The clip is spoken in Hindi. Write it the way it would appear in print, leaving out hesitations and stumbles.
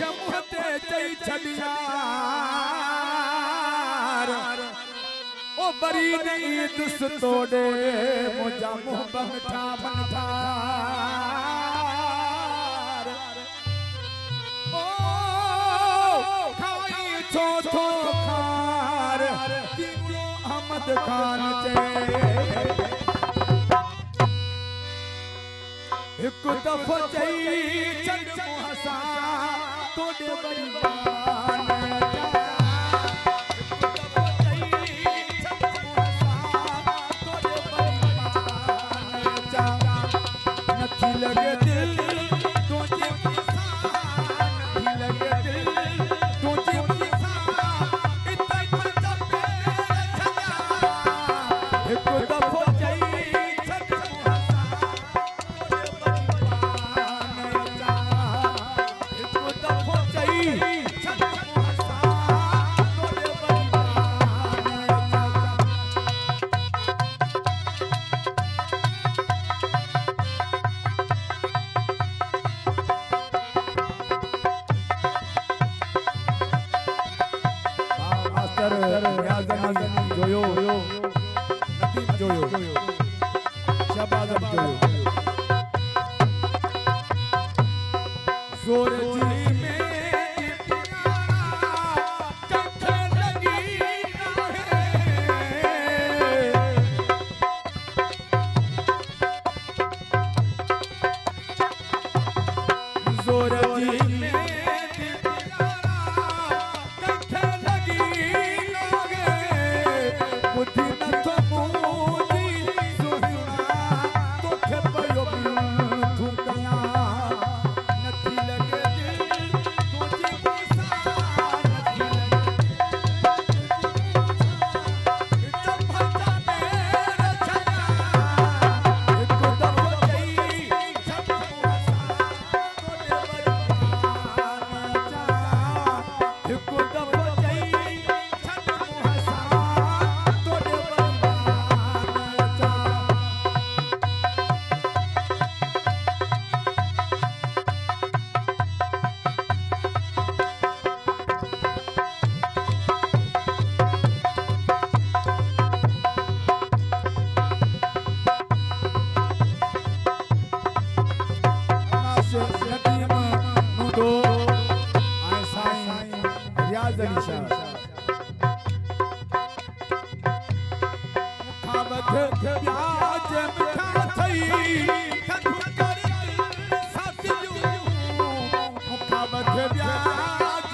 मुखे मुहते चई छड़िया ओ बरी ईद सुतोड़े मुझा मुँह बनठा बनठा ओ खाई छो थो खार किलो अहमद खान चे एक दफो चई छड़ मुहसा तोड़े बरी लगे दिल तुझे नहीं लगे दिल तुझे इतना पे एक दफो जाई छठ एक दफो जाई जोयो नदीम जोयो शहबाज़म जोयो जोर जी में कंखे लगी जोर जी में ब्याज